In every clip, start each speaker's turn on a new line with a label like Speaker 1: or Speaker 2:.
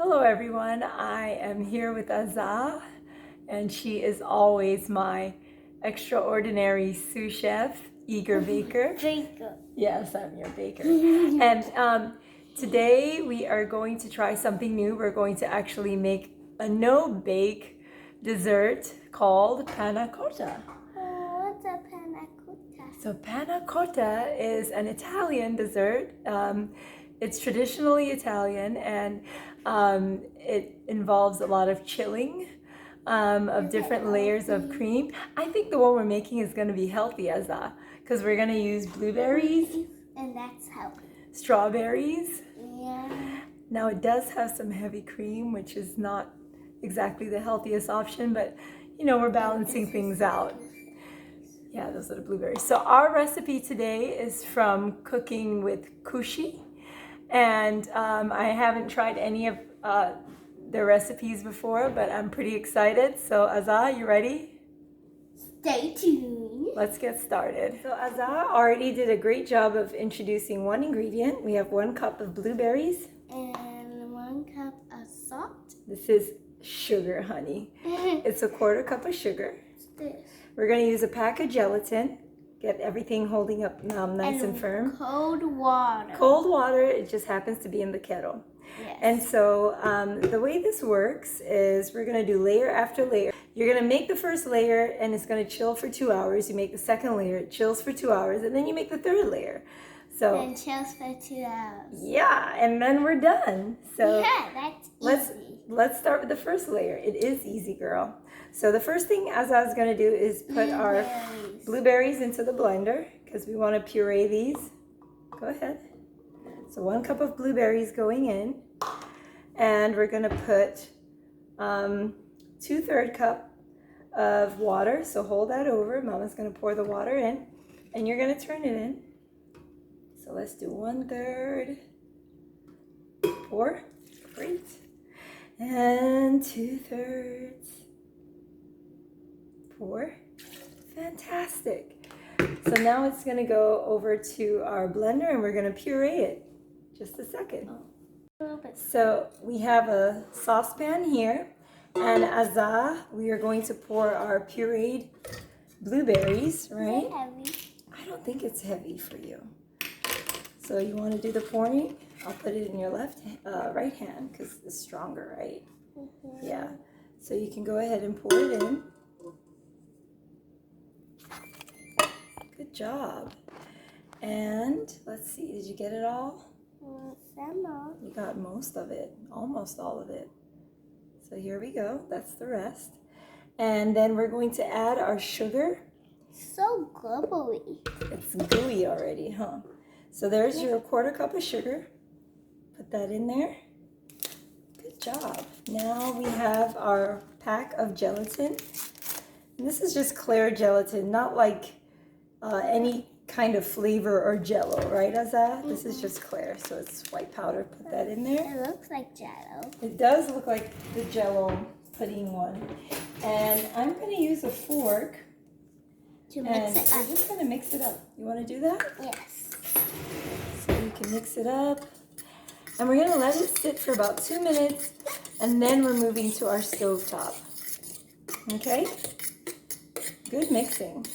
Speaker 1: Hello everyone, I am here with Azah, and she is always my extraordinary sous chef, eager baker.
Speaker 2: Baker.
Speaker 1: Yes, I'm your baker. And today we are going to try something new. We're going to actually make a no-bake dessert called Panna Cotta.
Speaker 2: What's a panna cotta?
Speaker 1: So Panna Cotta is an Italian dessert. It's traditionally Italian, and it involves a lot of chilling of different layers of cream. I think the one we're making is going to be healthy, Azah, because we're going to use blueberries.
Speaker 2: And that's healthy.
Speaker 1: Strawberries.
Speaker 2: Yeah.
Speaker 1: Now it does have some heavy cream, which is not exactly the healthiest option, but you know, we're balancing things out. Yeah, those are the blueberries. So our recipe today is from Cooking with Kushi. And I haven't tried any of the recipes before, but I'm pretty excited. So Azah, you ready?
Speaker 2: Stay tuned.
Speaker 1: Let's get started. So Azah already did a great job of introducing one ingredient. We have 1 cup of blueberries.
Speaker 2: And 1 cup of salt.
Speaker 1: This is sugar, honey. It's a 1/4 cup of sugar.
Speaker 2: What's this?
Speaker 1: We're going to use a pack of gelatin. Get everything holding up nice and firm.
Speaker 2: Cold water.
Speaker 1: Cold water, it just happens to be in the kettle.
Speaker 2: Yes.
Speaker 1: And so the way this works is we're going to do layer after layer. You're going to make the first layer and it's going to chill for 2 hours. You make the second layer, it chills for 2 hours, and then you make the third layer. So
Speaker 2: And chills for 2 hours.
Speaker 1: yeah, and then we're done. So
Speaker 2: yeah, that's easy.
Speaker 1: let's start with the first layer. It is easy, girl. So the first thing Azah is going to do is put our blueberries into the blender because we want to puree these. Go ahead. So 1 cup of blueberries going in, and we're going to put 2/3 cup of water. So hold that over. Mama's going to pour the water in, and you're going to turn it in. So let's do 1/3. Pour. Great. And 2/3. Pour. Fantastic. So now it's going to go over to our blender and we're going to puree it. Just a second. So we have a saucepan here, and Azah, we are going to pour our pureed blueberries, right?
Speaker 2: Is it heavy?
Speaker 1: I don't think it's heavy for you. So you want to do the pouring? I'll put it in your right hand because it's stronger, right?
Speaker 2: Mm-hmm.
Speaker 1: Yeah. So you can go ahead and pour it in. Good job. And let's see, did you get it all? You got most of it, almost all of it. So here we go, that's the rest. And then we're going to add our sugar.
Speaker 2: So globally.
Speaker 1: It's gooey already, huh? So there's your 1/4 cup of sugar. Put that in there. Good job. Now we have our pack of gelatin. And this is just clear gelatin, not like any kind of flavor or jello, right, Azah? This is just clear, so it's white powder. Put that in there.
Speaker 2: It looks like jello.
Speaker 1: It does look like the jello pudding one. And I'm going to use a fork.
Speaker 2: To mix it up.
Speaker 1: We're just going to mix it up. You want to do that?
Speaker 2: Yes.
Speaker 1: So you can mix it up. And we're going to let it sit for about 2 minutes, and then we're moving to our stovetop. Okay? Good mixing.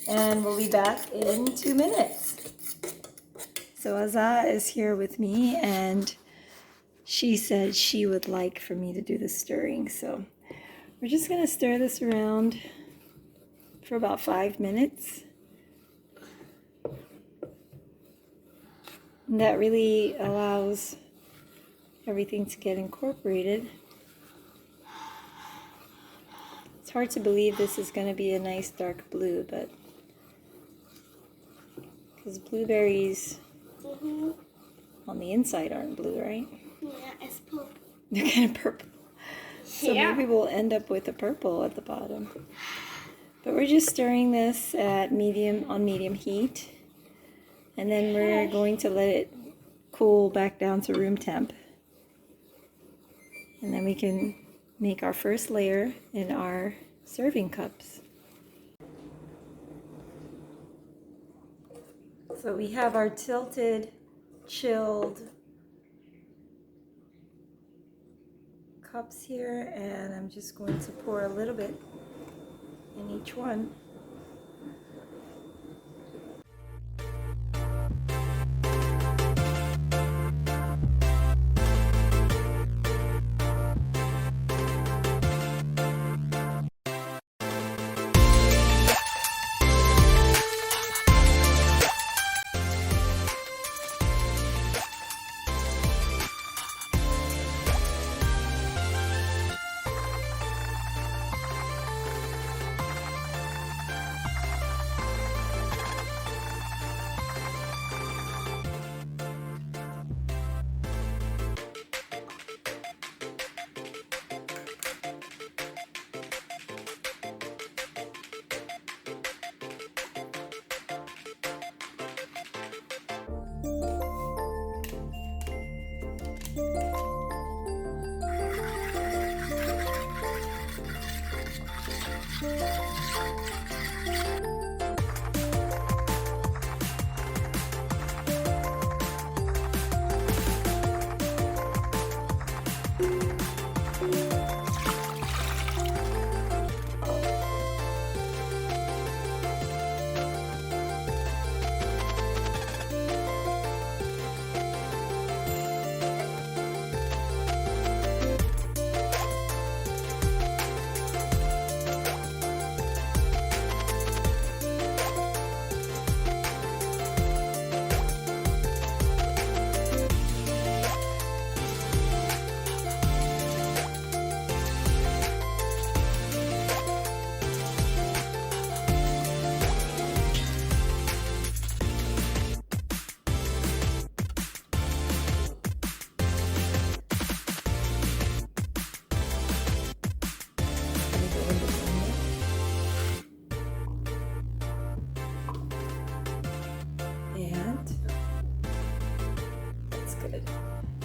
Speaker 1: And we'll be back in 2 minutes. So Azah is here with me, and she said she would like for me to do the stirring. So we're just going to stir this around for about 5 minutes. And that really allows everything to get incorporated. It's hard to believe this is going to be a nice dark blue, but because blueberries on the inside aren't blue, right?
Speaker 2: Yeah, it's purple.
Speaker 1: They're kind of purple. So
Speaker 2: Yeah.
Speaker 1: maybe we'll end up with a purple at the bottom. But we're just stirring this at medium heat. And then we're going to let it cool back down to room temp. And then we can make our first layer in our serving cups. So we have our tilted, chilled cups here, and I'm just going to pour a little bit in each one.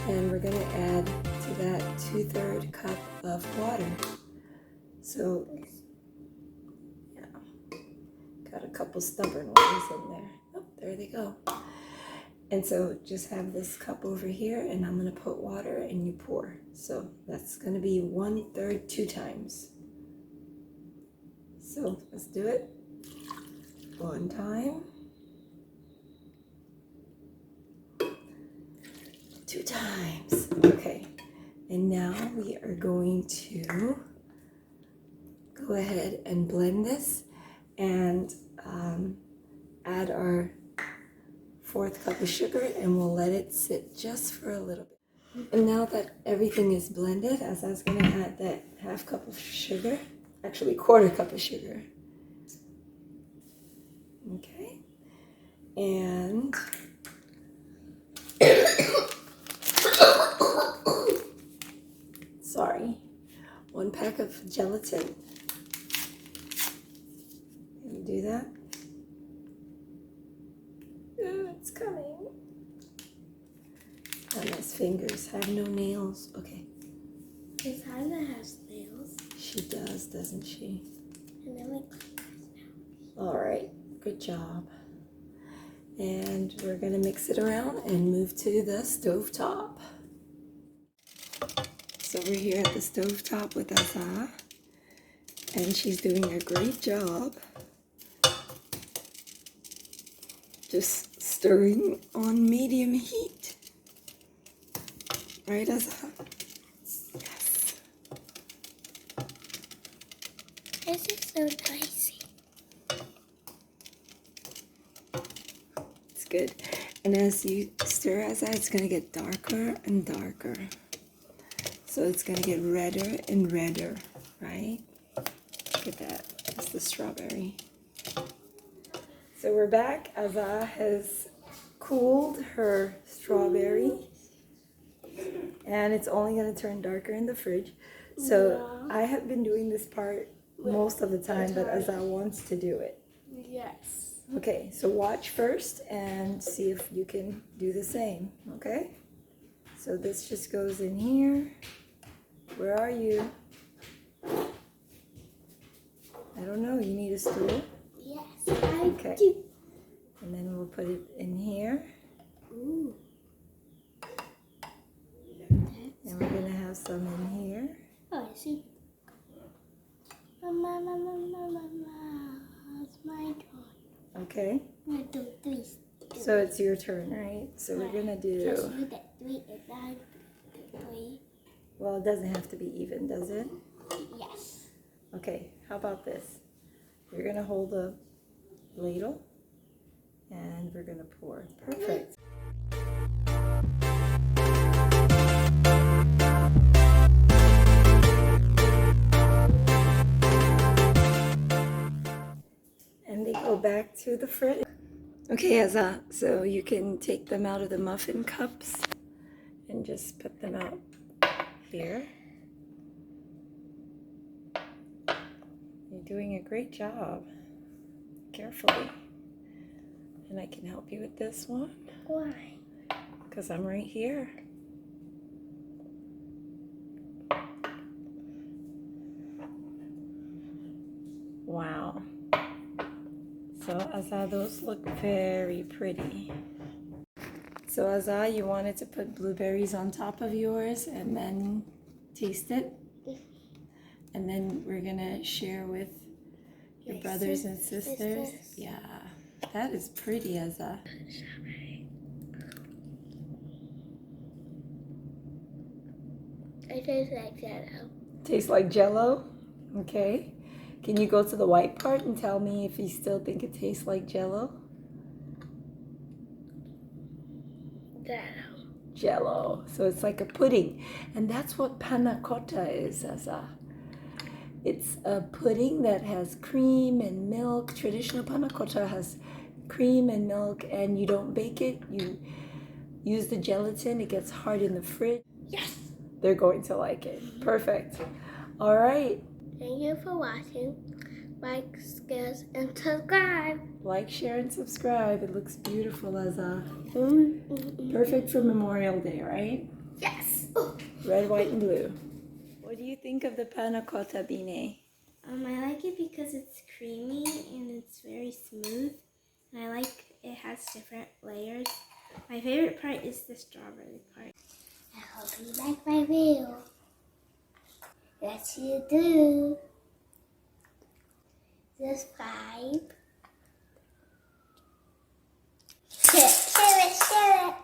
Speaker 1: And we're going to add to that 2/3 cup of water. So, yeah, got a couple stubborn ones in there. Oh, there they go. And so just have this cup over here, and I'm going to put water and you pour. So that's going to be 1/3 2 times. So let's do it. 1 time. 2 times. Okay, and now we are going to go ahead and blend this and add our 4th cup of sugar, and we'll let it sit just for a little bit. And now that everything is blended, as I was going to add that 1/2 cup of sugar, actually 1/4 cup of sugar. Okay, and sorry, 1 pack of gelatin. Can you do that? Ooh, it's coming. And his fingers have no nails. Okay.
Speaker 2: His hand has nails.
Speaker 1: She does, doesn't she?
Speaker 2: And then we
Speaker 1: All right, good job. And we're gonna mix it around and move to the stovetop. So we're here at the stovetop with Azah, and she's doing a great job. Just stirring on medium heat. Right, Azah? Yes.
Speaker 2: This is so dicey.
Speaker 1: It's good. And as you stir, Azah, it's gonna get darker and darker. So it's gonna get redder and redder, right? Look at that. That's the strawberry. So we're back. Azah has cooled her strawberry, and it's only going to turn darker in the fridge. So I have been doing this part most of the time, but Azah wants to do it.
Speaker 2: Yes.
Speaker 1: Okay, so watch first and see if you can do the same, okay? So this just goes in here. Where are you? I don't know, you need a stool?
Speaker 2: Yes, I
Speaker 1: Okay.
Speaker 2: do.
Speaker 1: And then we'll put it in here.
Speaker 2: Ooh.
Speaker 1: And we're gonna have some in here.
Speaker 2: spicy. Mama, it's my turn.
Speaker 1: Okay.
Speaker 2: 1, 2, 3.
Speaker 1: So it's your turn, right? So we're gonna
Speaker 2: Just
Speaker 1: do.
Speaker 2: you get 3 and I get 3.
Speaker 1: Well, it doesn't have to be even, does it?
Speaker 2: Yes.
Speaker 1: Okay. How about this? You're gonna hold a ladle, and we're gonna pour. Perfect. And they go back to the fridge. Okay, Azza, so you can take them out of the muffin cups and just put them out here. You're doing a great job. Carefully. And I can help you with this one.
Speaker 2: Why?
Speaker 1: Because I'm right here. Wow. So Azza, those look very pretty. So Azza, you wanted to put blueberries on top of yours and then taste it. And then we're gonna share with your brothers and sisters. Yeah, that is pretty, Azza.
Speaker 2: It tastes like Jello.
Speaker 1: Tastes like Jello? Okay. Can you go to the white part and tell me if you still think it tastes like Jello?
Speaker 2: Jello.
Speaker 1: Jello. So it's like a pudding. And that's what Panna Cotta is, Azza. It's a pudding that has cream and milk. Traditional Panna Cotta has cream and milk, and you don't bake it. You use the gelatin. It gets hard in the fridge.
Speaker 2: Yes.
Speaker 1: They're going to like it. Perfect. All right.
Speaker 2: Thank you for watching. Like, share, and subscribe.
Speaker 1: Like, share, and subscribe. It looks beautiful, Azza. Perfect for Memorial Day, right?
Speaker 2: Yes.
Speaker 1: Red, white, and blue. What do you think of the Panna Cotta, Bine?
Speaker 2: I like it because it's creamy and it's very smooth. And I like it has different layers. My favorite part is the strawberry part. I hope you like my video. Yes, you do. Subscribe. Share it, share it, share it.